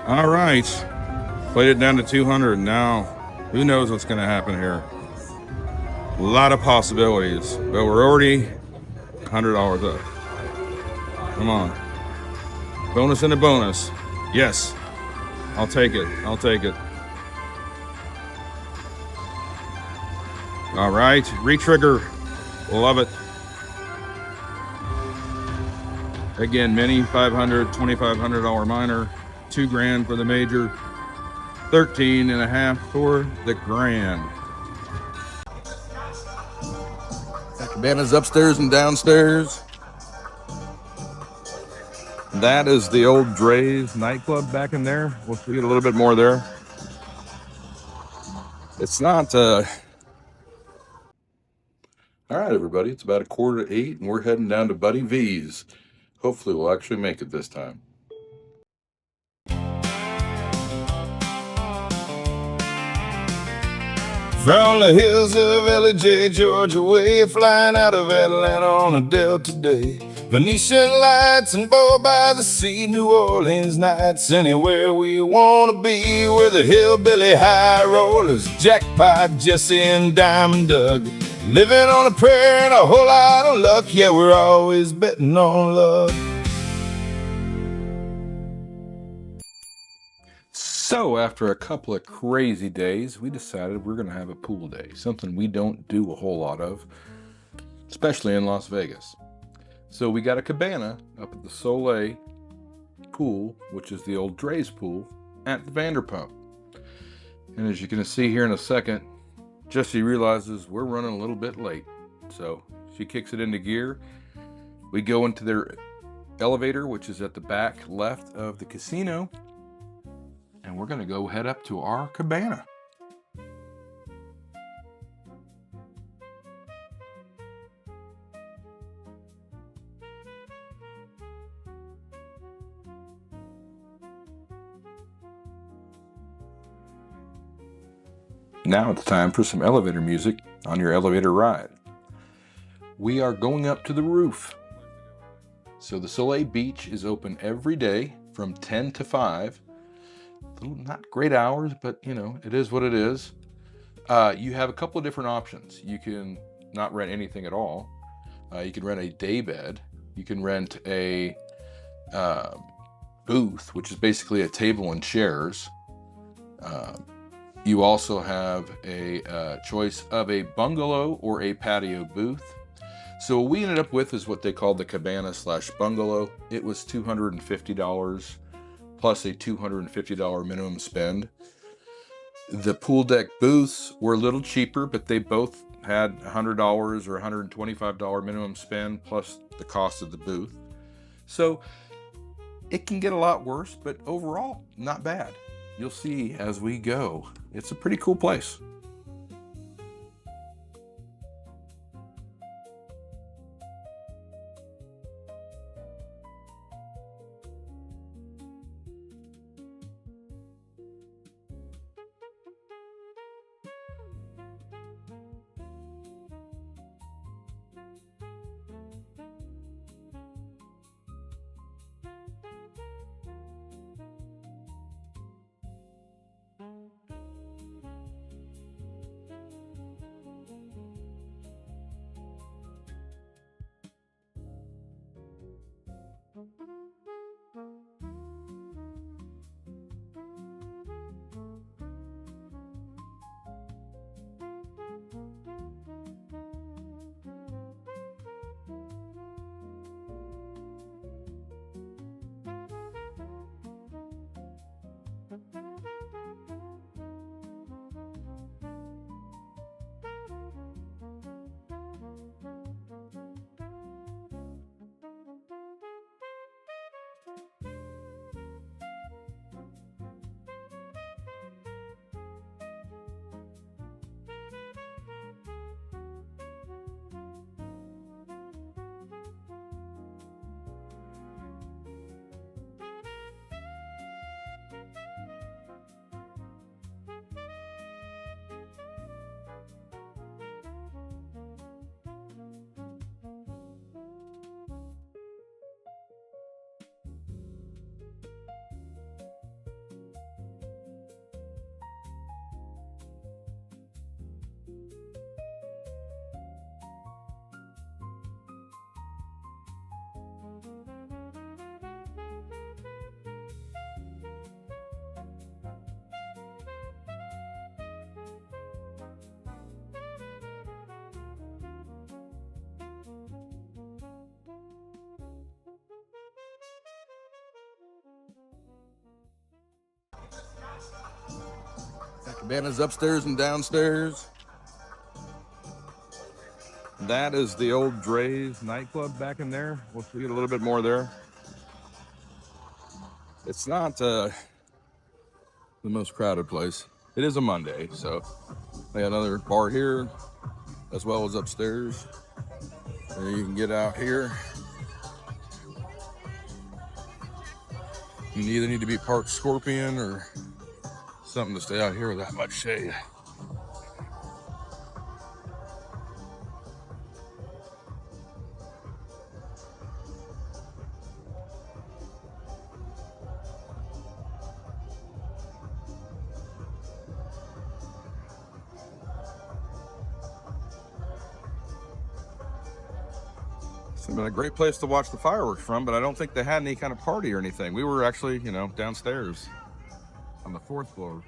All right. Played it down to 200. Now, who knows what's going to happen here? A lot of possibilities, but we're already $100 up. Come on. Bonus and a bonus. Yes. I'll take it. I'll take it. All right. Retrigger. Love it. Again, mini $500, $2,500 minor, $2,000 for the major, 13 and a half for the grand. Got Cabanas upstairs and downstairs. That is the old Drai's nightclub back in there. We'll get a little bit more there. It's not, all right, everybody, it's about 7:45 and we're heading down to Buddy V's. Hopefully we'll actually make it this time. From the hills of LJ, Georgia way, flying out of Atlanta on a Delta day. Venetian lights and bow by the sea, New Orleans nights, anywhere we wanna be. We're the hillbilly high rollers, Jackpot, Jesse and Diamond Doug. Living on a prayer and a whole lot of luck, yeah, we're always betting on luck. So after a couple of crazy days, we decided we're going to have a pool day, something we don't do a whole lot of, especially in Las Vegas. So we got a cabana up at the Soleil pool, which is the old Drai's pool, at the Vanderpump. And as you're going to see here in a second, Jessie realizes we're running a little bit late. So she kicks it into gear. We go into their elevator, which is at the back left of the casino. And we're going to go head up to our cabana. Now it's time for some elevator music on your elevator ride. We are going up to the roof. So the Soleil Beach is open every day from 10 to 5. Not great hours, but you know, it is what it is. You have a couple of different options. You can not rent anything at all. You can rent a day bed. You can rent a booth, which is basically a table and chairs. You also have a choice of a bungalow or a patio booth. So what we ended up with is what they called the Cabana / bungalow. It was $250 plus a $250 minimum spend. The pool deck booths were a little cheaper, but they both had $100 or $125 minimum spend plus the cost of the booth. So it can get a lot worse, but overall, not bad. You'll see as we go. It's a pretty cool place. Got cabanas upstairs and downstairs. That is the old Drai nightclub back in there. We'll get a little bit more there. It's not the most crowded place. It is a Monday, so they got another bar here as well as upstairs. And you can get out here. You either need to be parked Scorpion or something to stay out here with that much shade. It's been a great place to watch the fireworks from, but I don't think they had any kind of party or anything. We were actually, you know, downstairs on the 4th floor.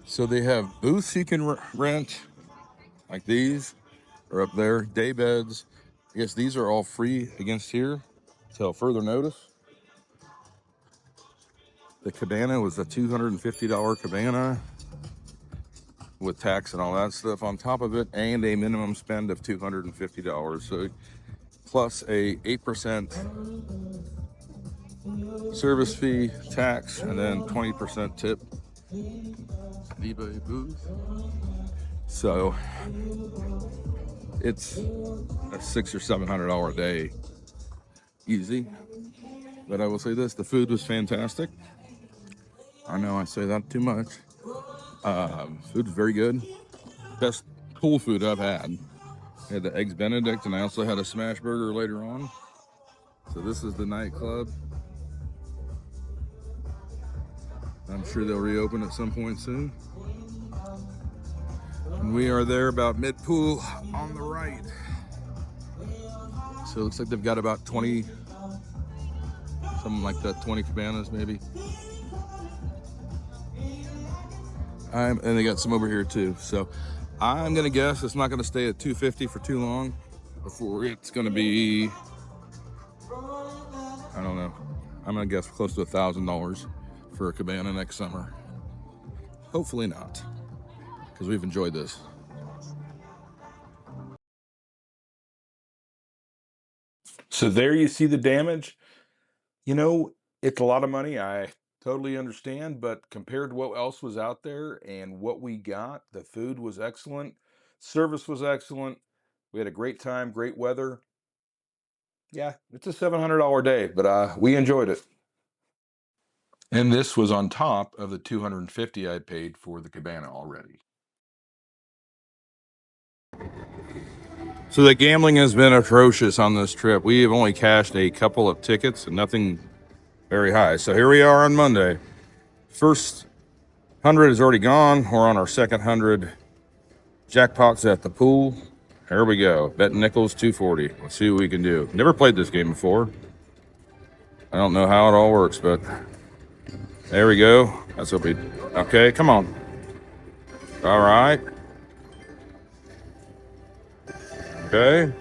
So they have booths you can rent, like these, or up there, day beds. I guess these are all free against here till further notice. The cabana was a $250 cabana with tax and all that stuff on top of it, and a minimum spend of $250. So plus a 8% service fee, tax, and then 20% tip. eBay booth. So it's a $600 or $700 a day, easy. But I will say this: the food was fantastic. I know I say that too much. Food was very good. Best pool food I've had. I had the eggs Benedict, and I also had a smash burger later on. So this is the nightclub. I'm sure they'll reopen at some point soon. And we are there about mid-pool on the right. So it looks like they've got about 20, something like that, 20 cabanas maybe. And they got some over here too. So I'm gonna guess it's not gonna stay at $250 for too long before it's gonna be, I don't know. I'm gonna guess close to $1,000 for a cabana next summer. Hopefully not, because we've enjoyed this. So there you see the damage. You know, it's a lot of money. I totally understand, but compared to what else was out there and what we got, the food was excellent. Service was excellent. We had a great time, great weather. Yeah, it's a $700 day, but we enjoyed it. And this was on top of the $250 I paid for the cabana already. So the gambling has been atrocious on this trip. We have only cashed a couple of tickets and nothing very high. So here we are on Monday. First 100 is already gone. We're on our second 100. Jackpots at the pool. Here we go. Bet nickels 240. Let's see what we can do. Never played this game before. I don't know how it all works, but there we go. That's what we. Okay, come on. All right. Okay.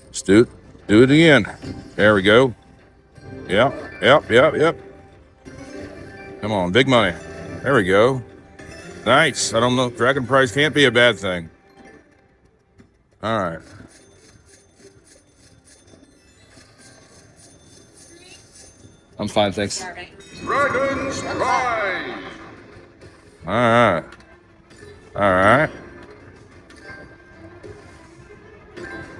Let's do it again. There we go. Yep. Come on, big money. There we go. Nice. I don't know. Dragon prize can't be a bad thing. All right. I'm fine, thanks. Dragon's prize. All right.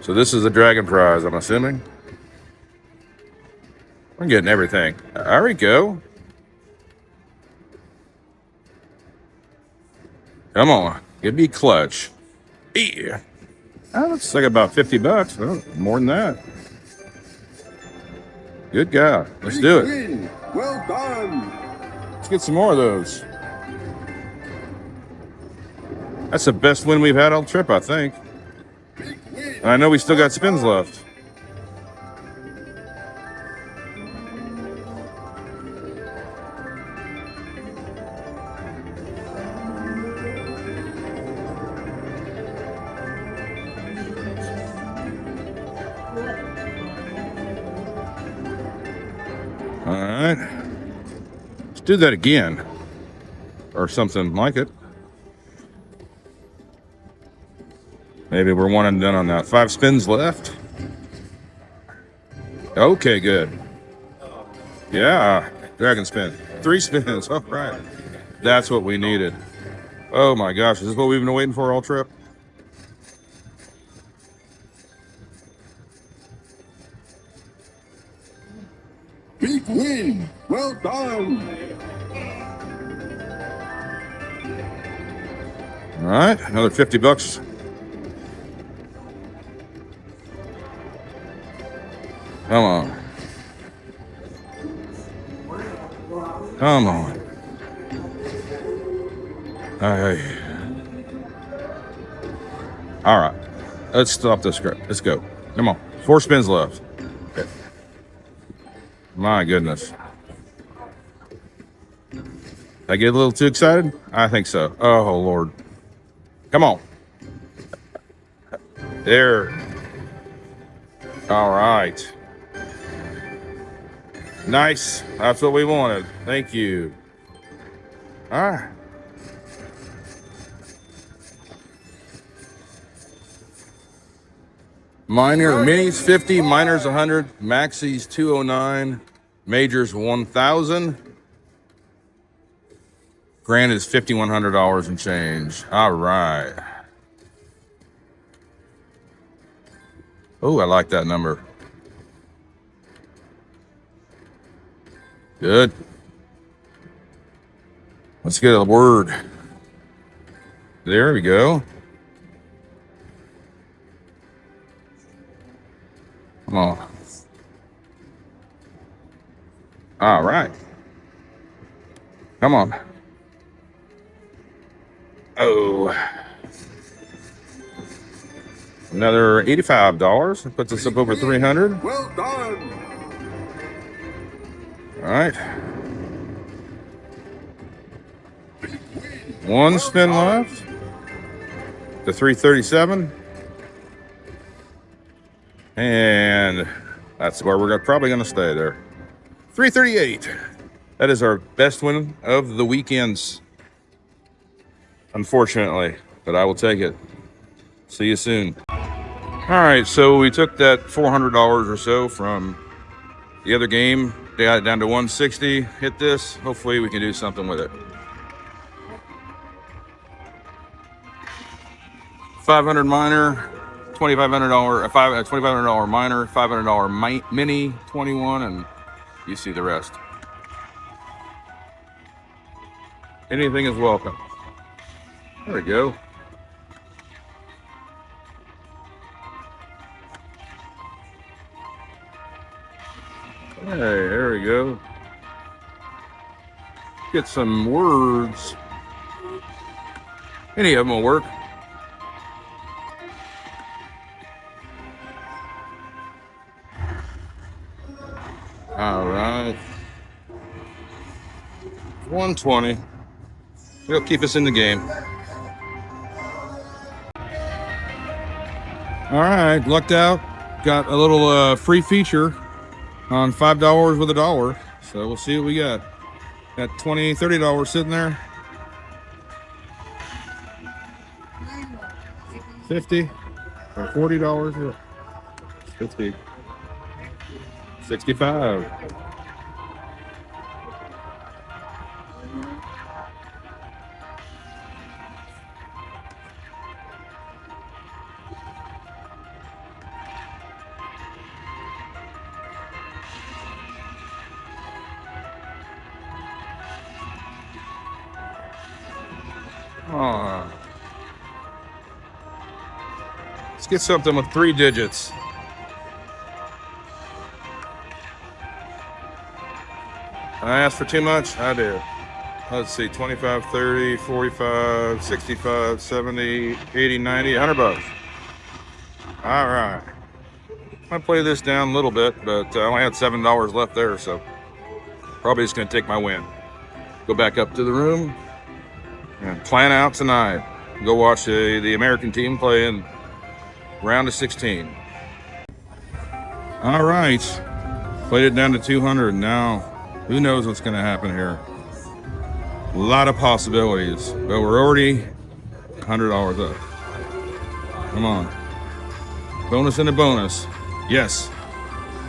So this is the dragon prize, I'm assuming. We're getting everything. There we go. Come on, give me clutch. Yeah. Oh, that's like about $50. Oh, more than that. Good guy. Let's do it. Well done. Let's get some more of those. That's the best win we've had all trip, I think. And I know we still got spins left. Let's do that again. Or something like it. Maybe we're one and done on that. 5 spins left. Okay, good. Yeah, dragon spin. 3 spins. All right. That's what we needed. Oh my gosh, is this what we've been waiting for all trip? Big win. Well done. All right, another 50 bucks. Come on. Come on. Hey. All right. Let's stop this script. Let's go. Come on. 4 spins left. Okay. My goodness. Did I get a little too excited? I think so. Oh, Lord. Come on. There. All right. Nice. That's what we wanted. Thank you. All right. Minor, minis 50, minors 100, maxis 209, majors 1,000. Grand is $5,100 and change. All right. Oh, I like that number. Good. Let's get a word. There we go. Come on. All right. Come on. Oh. Another $85. That puts us up over 300. Well done. All right. 1 spin left. The 337. And that's where we're probably going to stay there. 338. That is our best win of the weekends. Unfortunately, but I will take it. See you soon. All right, so we took that $400 or so from the other game. They got it down to 160. Hit this. Hopefully we can do something with it. 500 minor, $2,500, $2,500 minor, $500 mini, 21, and you see the rest. Anything is welcome. There we go. Hey, there we go. Get some words. Any of them will work. All right. 120. It'll keep us in the game. All right, lucked out. Got a little free feature on $5 with $1. So we'll see what we got. Got $20, $30 sitting there. 50 or $40. 50. 65. Let's get something with 3 digits. I asked for too much? I did. Let's see, 25, 30, 45, 65, 70, 80, 90, 100 bucks. All right. I play this down a little bit, but I only had $7 left there, so probably just going to take my win. Go back up to the room and plan out tonight. Go watch the American team play in round of 16. All right. Played it down to 200. Now, who knows what's going to happen here. A lot of possibilities, but we're already $100 up. Come on. Bonus and a bonus. Yes.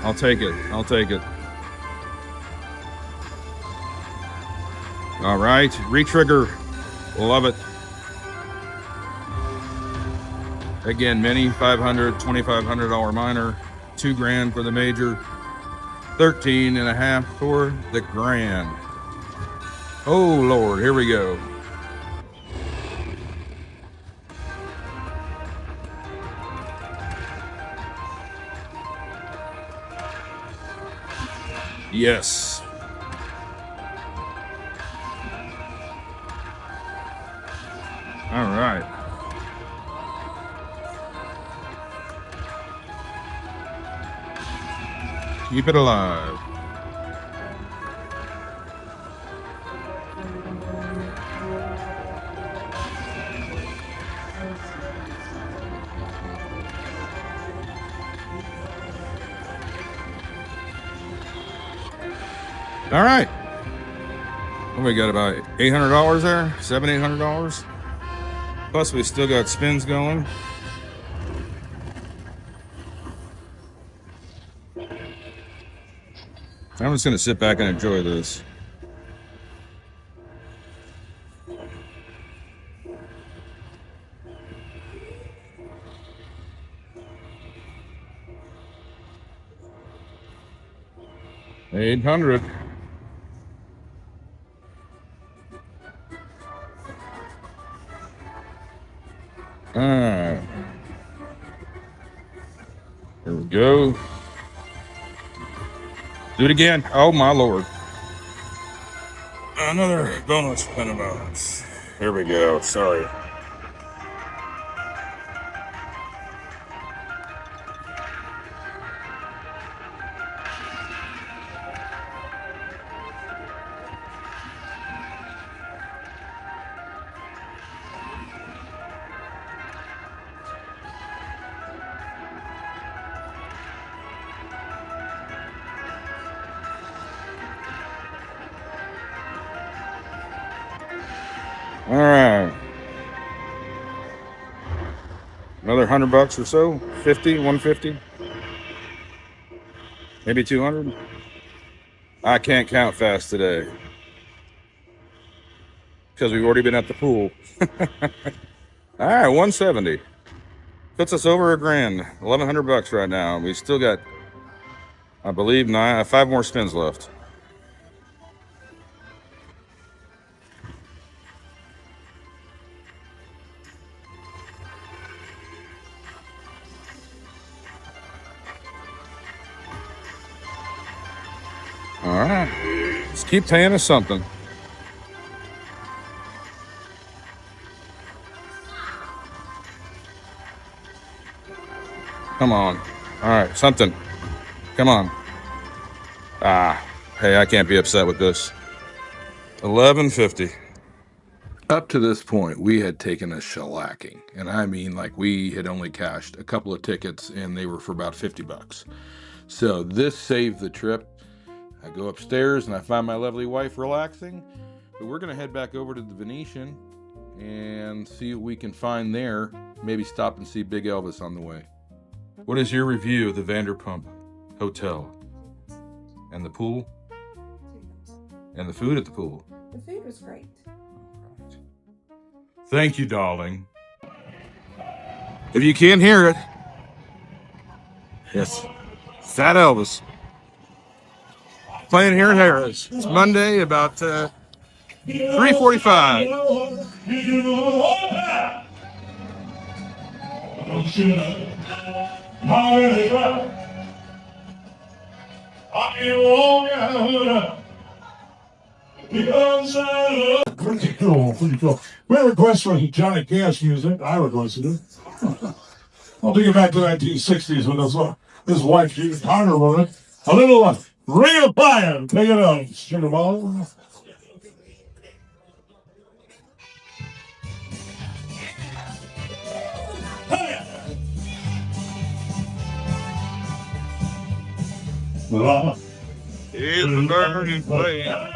I'll take it. I'll take it. All right. Retrigger. Love it. Again, mini $500, $2,500 minor, $2,000 for the major, 13.5 for the grand. Oh Lord, here we go. Yes. All right. Keep it alive. All right. We got about $800 there, $700-800. Plus, we still got spins going. I'm just gonna sit back and enjoy this. $800. All right. Here we go. Do it again. Oh my Lord. Another bonus spin amount. Here we go. Sorry. All right. Another $100 or so. 50, 150. Maybe 200. I can't count fast today because we've already been at the pool. All right, 170. Puts us over $1,000. $1,100 right now. We still got, I believe, 5 more spins left. All right. Let's keep paying us something. Come on. All right, something. Come on. Ah, hey, I can't be upset with this. $11.50. Up to this point, we had taken a shellacking, and I mean, like, we had only cashed a couple of tickets, and they were for about $50. So this saved the trip. I go upstairs and I find my lovely wife relaxing, but we're gonna head back over to the Venetian and see what we can find there. Maybe stop and see Big Elvis on the way. What is your review of the Vanderpump Hotel and the pool and the food at the pool? The food was great. Thank you, darling. If you can't hear it, yes, Fat Elvis playing here in Harris. It's Monday, about 3:45. Pretty cool, pretty cool. We had a request for Johnny Cash music. I requested it. I'll take it back to the 1960s when his wife, she was Carter, with it. A little Ring of Fire. Take it on, Sugar Ball. It's a burning flame.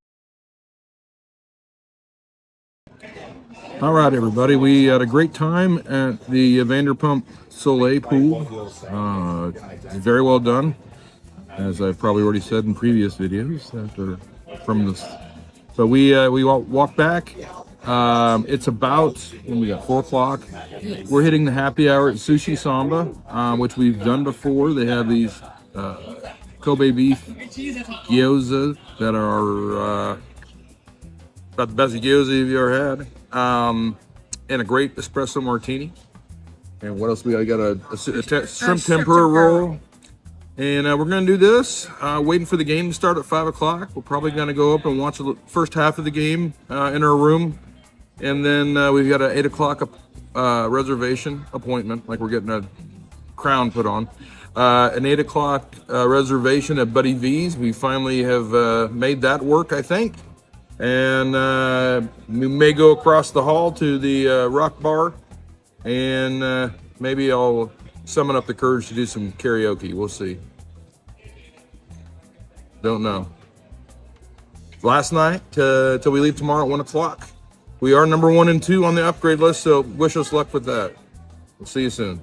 All right, everybody. We had a great time at the Vanderpump Soleil pool. Very well done, as I've probably already said in previous videos after from this. So we walk back. It's about when we got 4 o'clock. We're hitting the happy hour at Sushi Samba, which we've done before. They have these Kobe beef gyoza that are about the best gyoza you've ever had. And a great espresso martini. And what else we got? We got a shrimp tempura roll. And we're going to do this, waiting for the game to start at 5 o'clock. We're probably going to go up and watch the first half of the game in our room. And then we've got an 8 o'clock reservation appointment, like we're getting a crown put on. An 8 o'clock reservation at Buddy V's. We finally have made that work, I think. And we may go across the hall to the Rock Bar. And maybe I'll summon up the courage to do some karaoke. We'll see. Don't know. Last night till we leave tomorrow at 1 o'clock. We are number 1 and 2 on the upgrade list, so wish us luck with that. We'll see you soon.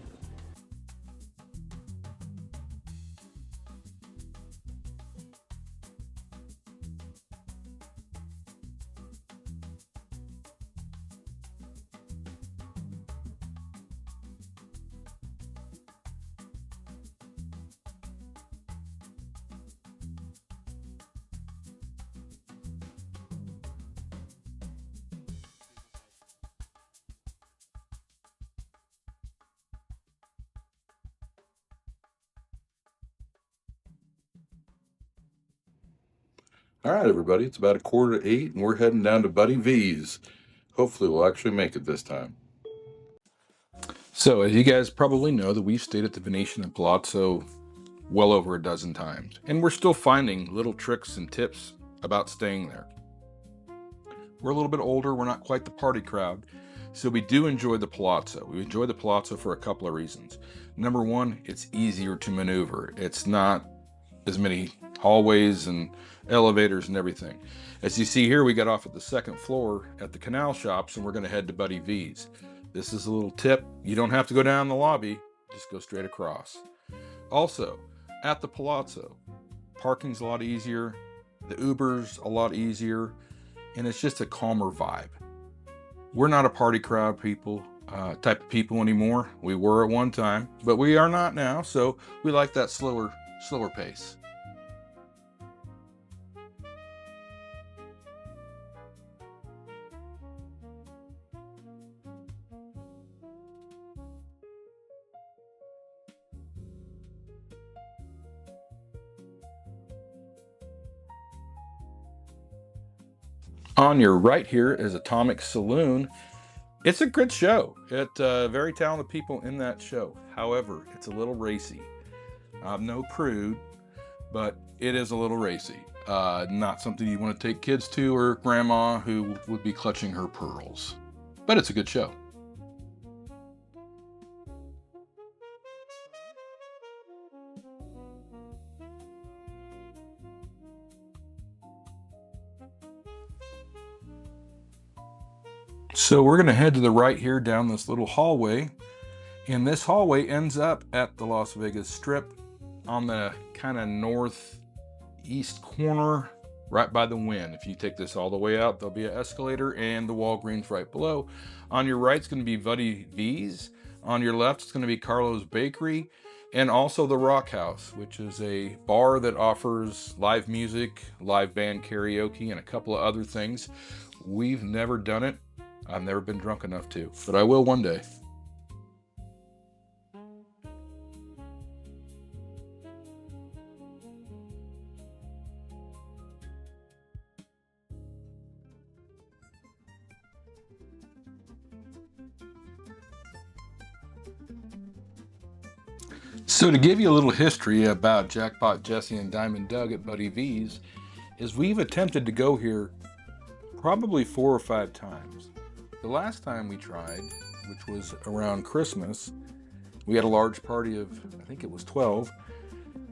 All right, everybody, it's about 7:45, and we're heading down to Buddy V's. Hopefully we'll actually make it this time. So, as you guys probably know, that we've stayed at the Venetian and Palazzo well over a dozen times, and we're still finding little tricks and tips about staying there. We're a little bit older, we're not quite the party crowd, so we do enjoy the Palazzo. We enjoy the Palazzo for a couple of reasons. Number one, it's easier to maneuver. It's not as many hallways and elevators and everything. As you see here, we got off at the 2nd floor at the canal shops, and we're going to head to Buddy V's. This is a little tip. You don't have to go down the lobby, just go straight across. Also, at the Palazzo, parking's a lot easier, the Uber's a lot easier, and it's just a calmer vibe. We're not a party crowd type of people anymore. We were at one time, but we are not now, so we like that slower pace. On your right here is Atomic Saloon. It's a good show. Very talented people in that show. However, it's a little racy. I'm no prude, but it is a little racy. Not something you want to take kids to, or grandma who would be clutching her pearls. But it's a good show. So we're going to head to the right here down this little hallway, and this hallway ends up at the Las Vegas Strip on the kind of northeast corner, right by the Wynn. If you take this all the way out, there'll be an escalator and the Walgreens right below. On your right, it's going to be Buddy V's. On your left, it's going to be Carlo's Bakery, and also the Rock House, which is a bar that offers live music, live band karaoke, and a couple of other things. We've never done it. I've never been drunk enough to, but I will one day. So to give you a little history about Jackpot Jesse and Diamond Doug at Buddy V's, is we've attempted to go here probably 4 or 5 times. The last time we tried, which was around Christmas, we had a large party of, I think it was 12,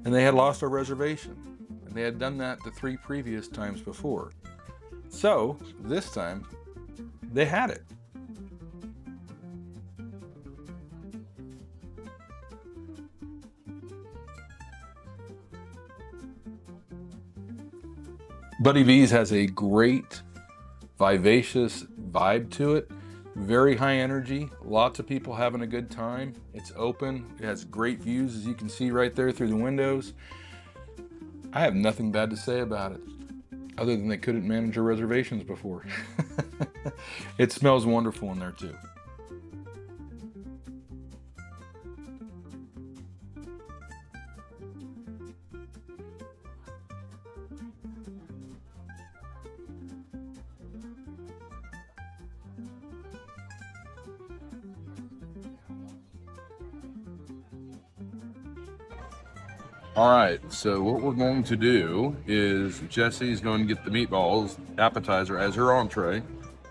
and they had lost our reservation. And they had done that the 3 previous times before. So this time, they had it. Buddy V's has a great, vivacious vibe to it. Very high energy, lots of people having a good time. It's open, it has great views as you can see right there through the windows. I have nothing bad to say about it, other than they couldn't manage our reservations before. It smells wonderful in there too. All right, so what we're going to do is Jesse's going to get the meatballs appetizer as her entree.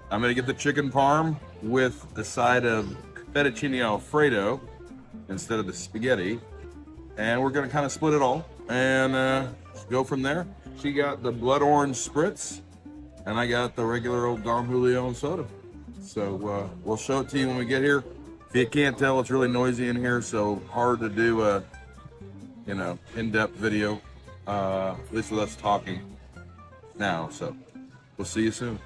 I'm going to get the chicken parm with a side of fettuccine Alfredo instead of the spaghetti. And we're going to kind of split it all and go from there. She got the blood orange spritz, and I got the regular old Don Julio and soda. So we'll show it to you when we get here. If you can't tell, it's really noisy in here, so hard to do a in-depth video, at least with us talking now. So we'll see you soon.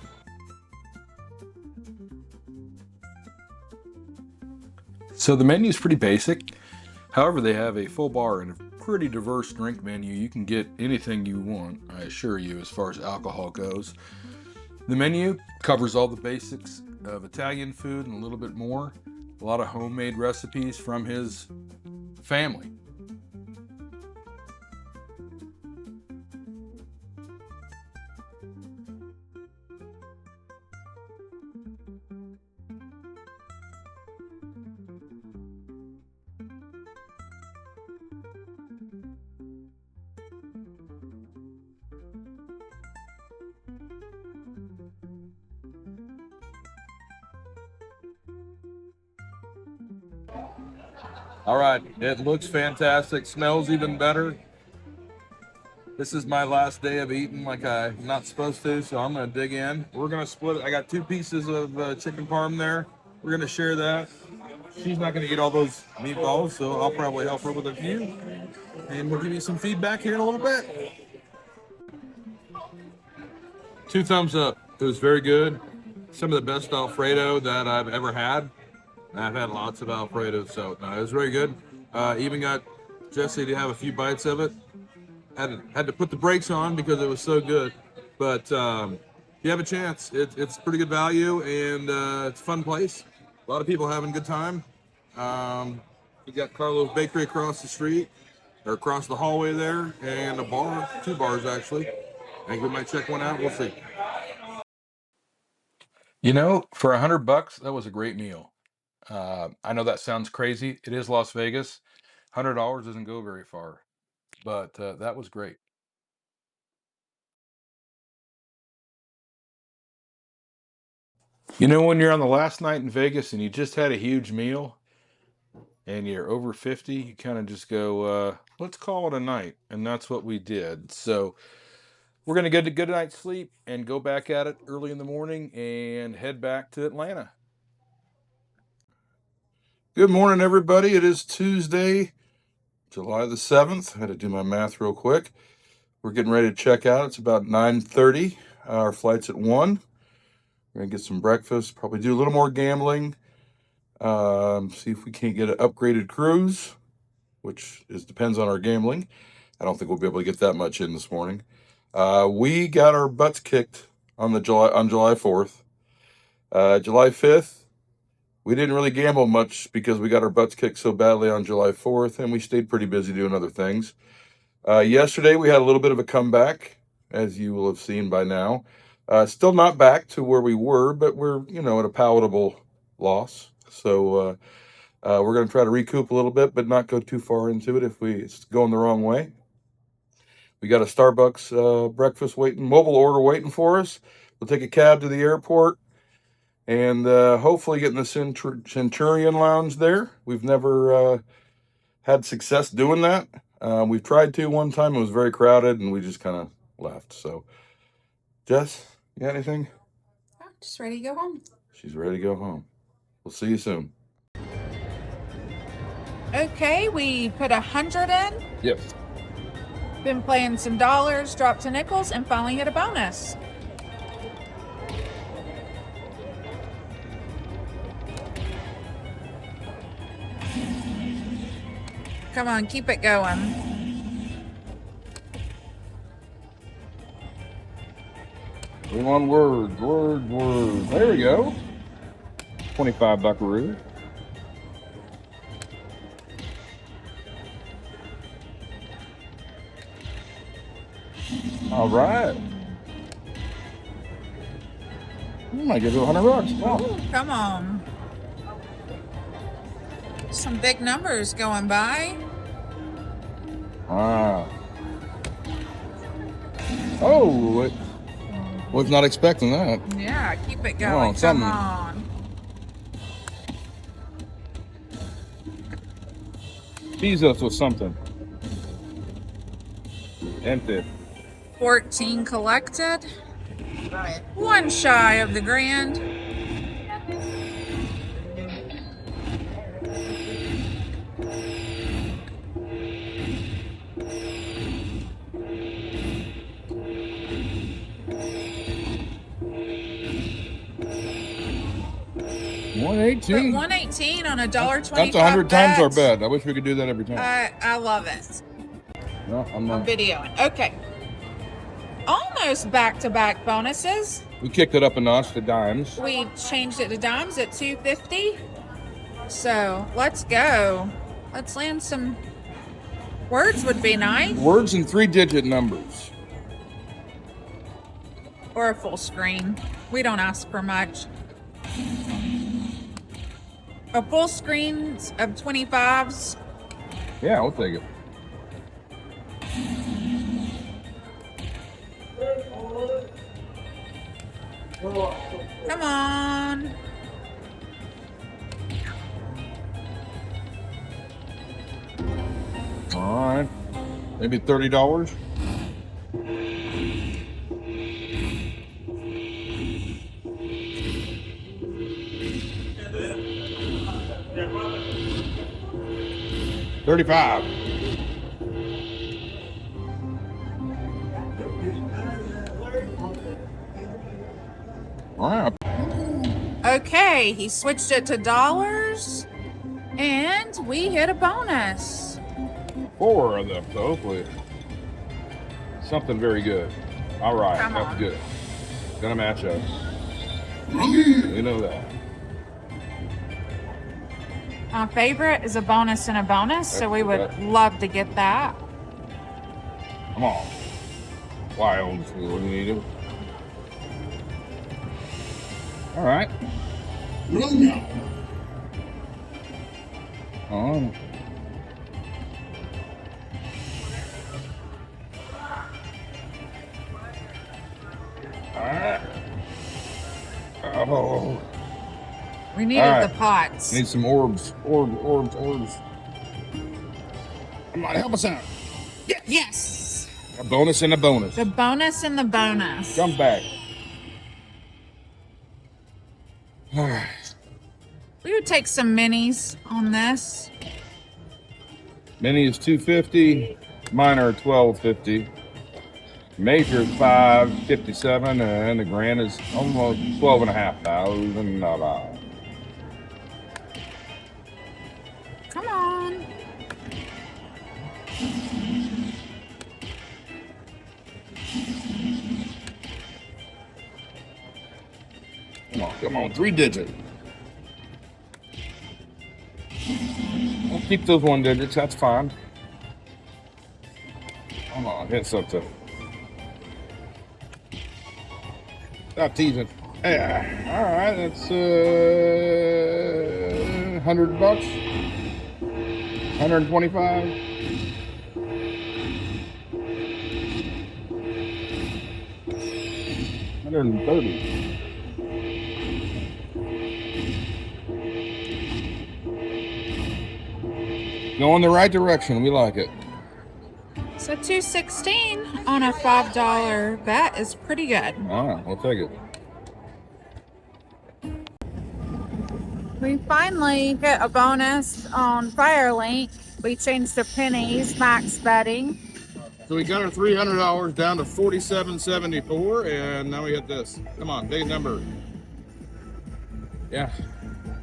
So the menu is pretty basic. However, they have a full bar and a pretty diverse drink menu. You can get anything you want, I assure you, as far as alcohol goes. The menu covers all the basics of Italian food and a little bit more. A lot of homemade recipes from his family. All right, it looks fantastic, smells even better. This is my last day of eating like I'm not supposed to, so I'm gonna dig in. We're gonna split it. I got 2 pieces of chicken parm there. We're gonna share that. She's not gonna eat all those meatballs, so I'll probably help her with a few. And we'll give you some feedback here in a little bit. 2 thumbs up. It was very good. Some of the best Alfredo that I've ever had. I've had lots of Alfredo, so no, it was very good. Even got Jesse to have a few bites of it. Had to put the brakes on because it was so good. But if you have a chance, it's pretty good value, and it's a fun place. A lot of people having a good time. You got Carlo's Bakery across the street, or across the hallway there, and a bar, 2 bars actually. I think we might check one out. We'll see. You know, for $100, that was a great meal. I know that sounds crazy. It is Las Vegas. $100 doesn't go very far, but that was great. You know, when you're on the last night in Vegas and you just had a huge meal and you're over 50, you kind of just go, let's call it a night. And that's what we did. So we're going to get a good night's sleep and go back at it early in the morning and head back to Atlanta. Good morning, everybody. It is Tuesday, July the 7th. I had to do my math real quick. We're getting ready to check out. It's about 9:30. Our flight's at 1. We're going to get some breakfast, probably do a little more gambling, see if we can't get an upgraded cruise, which depends on our gambling. I don't think we'll be able to get that much in this morning. We got our butts kicked on July 4th. July 5th, we didn't really gamble much because we got our butts kicked so badly on July 4th, and we stayed pretty busy doing other things. Yesterday, we had a little bit of a comeback, as you will have seen by now. Still not back to where we were, but we're, at a palatable loss. So we're going to try to recoup a little bit, but not go too far into it if it's going the wrong way. We got a Starbucks breakfast mobile order waiting for us. We'll take a cab to the airport and hopefully get in the Centurion Lounge there. We've never had success doing that. We've tried to one time. It was very crowded, and we just kind of left. So, Jess, you got anything? I'm just ready to go home. She's ready to go home. We'll see you soon. Okay, we put 100 in. Yep. Been playing some dollars, dropped to nickels, and finally hit a bonus. Come on, keep it going. One word. There we go. 25 buckaroo. All right. I might give you $100. Wow. Ooh, come on. Some big numbers going by. Ah. Oh, was not expecting that. Yeah, keep it going. Oh, Come something. on. Tease us with something. Empty. 14 collected. One shy of the grand. But 118. 118 on $1.25. That's 100 times our bet. I wish we could do that every time. I love it. No, I'm I'm not. videoing. Okay. Almost back-to-back bonuses. We kicked it up a notch to dimes. We changed it to dimes at $2.50. So let's go. Let's land some words would be nice. Words and 3-digit numbers. Or a full screen. We don't ask for much. A full screen of 25s. Yeah, we'll take it. Come on. All right. Maybe $30. $35. All right. Okay, he switched it to dollars. And we hit a bonus. 4 of them, so hopefully something very good. All right, Come that's on. good. Gonna match up. You know that. My favorite is a bonus and a bonus, so we would love to get that. Come on. Wild school, you need it. All right. On. Oh, We needed All right. the pots. need some orbs. Orbs. Come on, help us out. Yes! A bonus and a bonus. The bonus and the bonus. Come back. All right. We would take some minis on this. Mini is $250. Minor $12.50. Major is $557, and the grand is almost $12,500. Come on. Come on, 3-digit. I'll keep those 1 digits, that's fine. Come on, hit something. Stop teasing. Yeah. All right, that's $100. 125. $130. Going the right direction. We like it. So $2.16 on a $5 bet is pretty good. All right, we'll take it. We finally hit a bonus on Firelink. We changed to pennies, max betting. So we got our $300 down to $47.74, and now we hit this. Come on, big number. Yeah,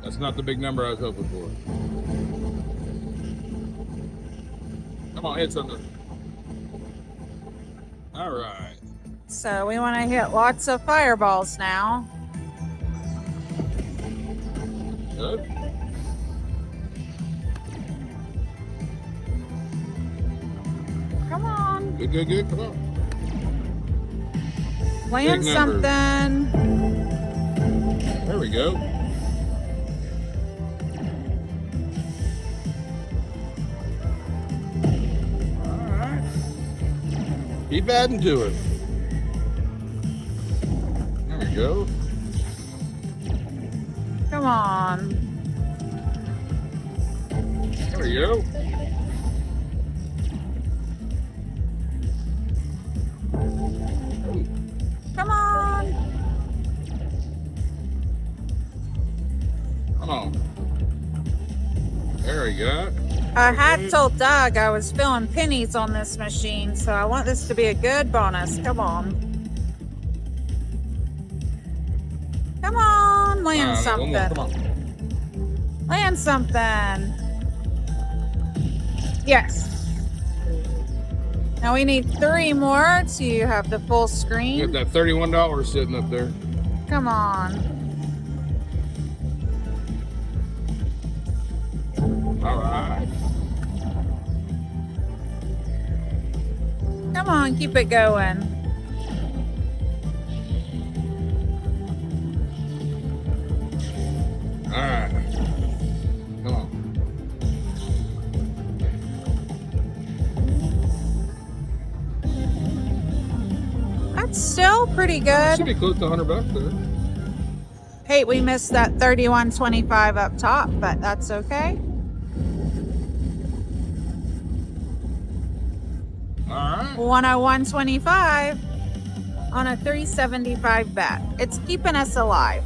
that's not the big number I was hoping for. Come on, hit something. All right. So we want to hit lots of fireballs now. Good. Come on. Good, good, good. Come on. Land Big number. something. There we go. All right. Keep adding to it. There we go. Come on. There we go. Come on. Come on. There we go. I had told Doug I was feeling pennies on this machine, so I want this to be a good bonus. Come on. Come on, land something. Come on. Land something. Yes. Now we need 3 more to have the full You screen. got that $31 sitting up there. Come on. All right. Come on, keep it going. All right. Come on. That's still pretty Should good. be close to $100 there. Hey, we missed that 31.25 up top, but that's okay. All right. 101.25 on a 375 bet. It's keeping us alive.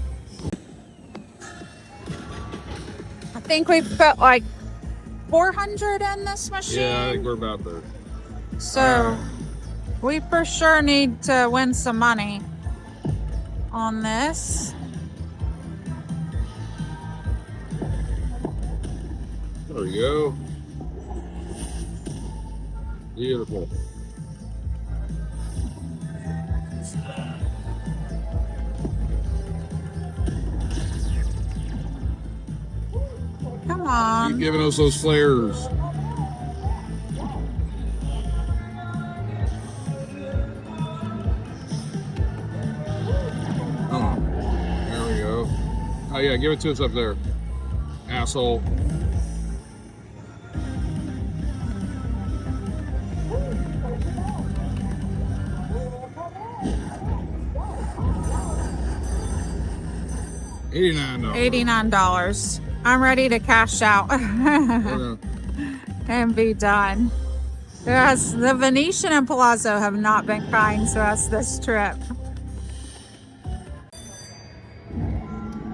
I think we've put like 400 in this machine. Yeah, I think we're about there. So we for sure need to win some money on this. There we go. Beautiful. Come Keep on. giving us those flares. Oh, there we go. Oh yeah, give it to us up there, asshole. $89. I'm ready to cash out and be done. Yes, the Venetian and Palazzo have not been kind to us this trip.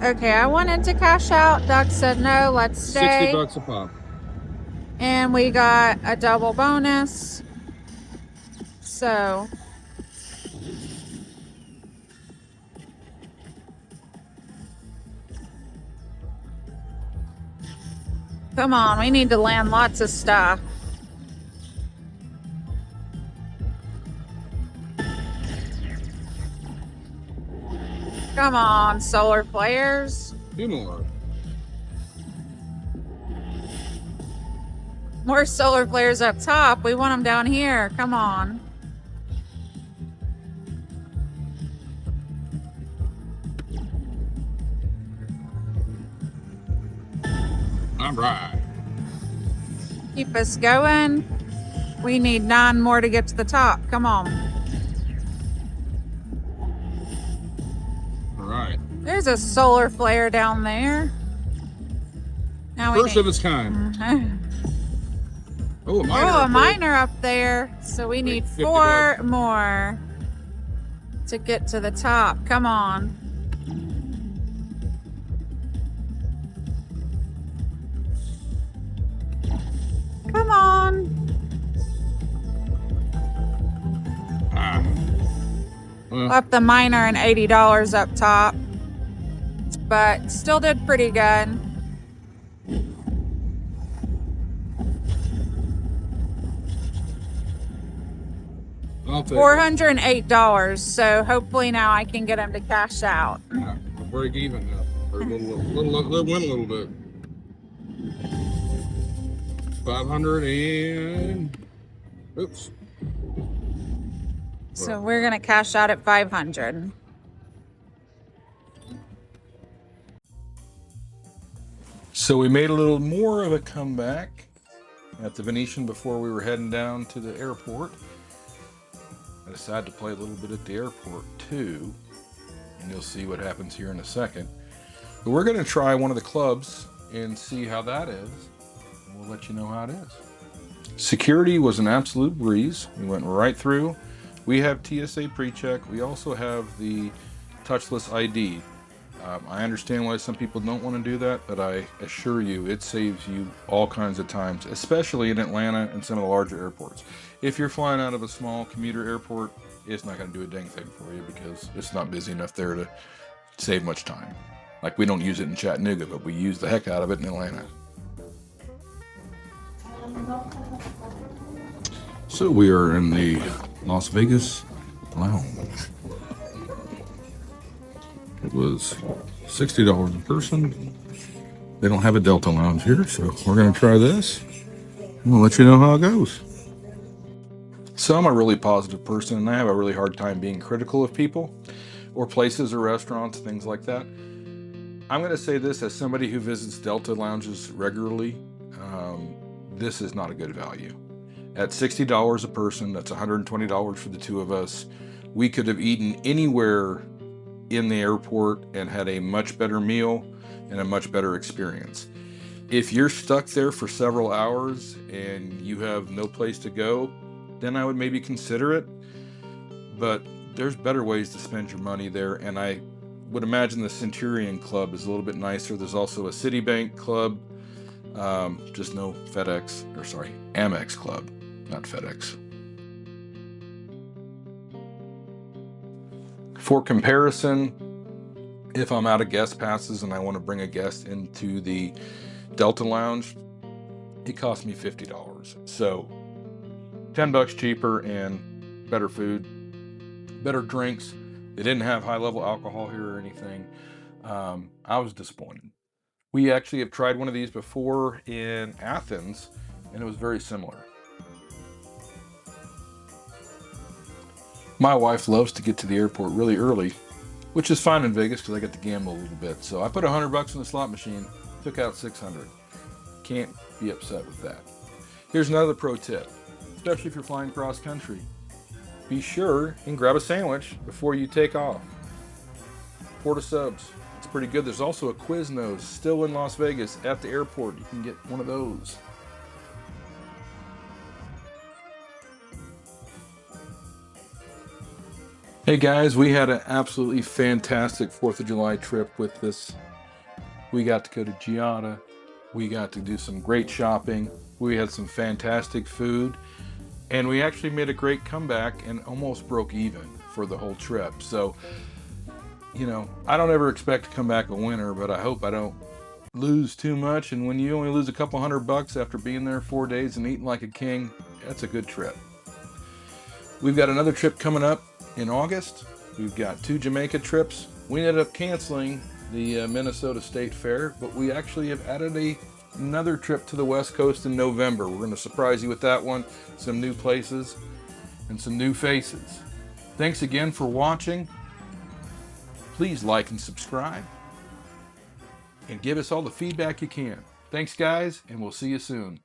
Okay, I wanted to cash out. Doug said no, let's stay. $60 a pop. And we got a double bonus. So come on, we need to land lots of stuff. Come on, solar flares. 2 more. More solar flares up top. We want them down here. Come on. All right. Keep us going. We need 9 more to get to the top. Come on. All right. There's a solar flare down there. Now First of its kind. Oh, a miner. Oh, a up there. miner up there. So we need 50 4 more to get to the top. Come on. Come on. Left the minor and $80 up top, but still did pretty good. I'll take $408. So hopefully now I can get him to cash out. Yeah, we'll break even now. Or win a little bit. 500 and oops. So we're gonna cash out at 500. So we made a little more of a comeback at the Venetian before we were heading down to the airport. I decided to play a little bit at the airport too, and you'll see what happens here in a second. But we're gonna try one of the clubs and see how that is, and we'll let you know how it is. Security was an absolute breeze. We went right through. We have TSA pre-check. We also have the touchless ID. I understand why some people don't want to do that, but I assure you it saves you all kinds of times, especially in Atlanta and some of the larger airports. If you're flying out of a small commuter airport, it's not going to do a dang thing for you because it's not busy enough there to save much time. Like, we don't use it in Chattanooga, but we use the heck out of it in Atlanta. So we are in the Las Vegas Lounge. It was $60 a person. They don't have a Delta Lounge here, so we're going to try this. We'll let you know how it goes. So I'm a really positive person, and I have a really hard time being critical of people or places or restaurants, things like that. I'm going to say this as somebody who visits Delta Lounges regularly. This is not a good value. At $60 a person, that's $120 for the two of us. We could have eaten anywhere in the airport and had a much better meal and a much better experience. If you're stuck there for several hours and you have no place to go, then I would maybe consider it. But there's better ways to spend your money there, and I would imagine the Centurion Club is a little bit nicer. There's also a Citibank Club, just no Amex Club, not FedEx. For comparison, if I'm out of guest passes and I want to bring a guest into the Delta Lounge, it costs me $50. So $10 cheaper and better food, better drinks. They didn't have high-level alcohol here or anything. I was disappointed. We actually have tried one of these before in Athens, and it was very similar. My wife loves to get to the airport really early, which is fine in Vegas because I get to gamble a little bit. So I put $100 in the slot machine, took out 600. Can't be upset with that. Here's another pro tip, especially if you're flying cross country. Be sure and grab a sandwich before you take off. Porta subs, it's pretty good. There's also a Quiznos still in Las Vegas at the airport. You can get one of those. Hey guys, we had an absolutely fantastic 4th of July trip with this. We got to go to Giada. We got to do some great shopping. We had some fantastic food. And we actually made a great comeback and almost broke even for the whole trip. So, you know, I don't ever expect to come back a winner, but I hope I don't lose too much. And when you only lose a couple $100 after being there 4 days and eating like a king, that's a good trip. We've got another trip coming up in August. We've got 2 Jamaica trips. We ended up canceling the Minnesota State Fair, but we actually have added another trip to the West Coast in November. We're going to surprise you with that one, some new places and some new faces. Thanks again for watching. Please like and subscribe and give us all the feedback you can. Thanks guys, and we'll see you soon.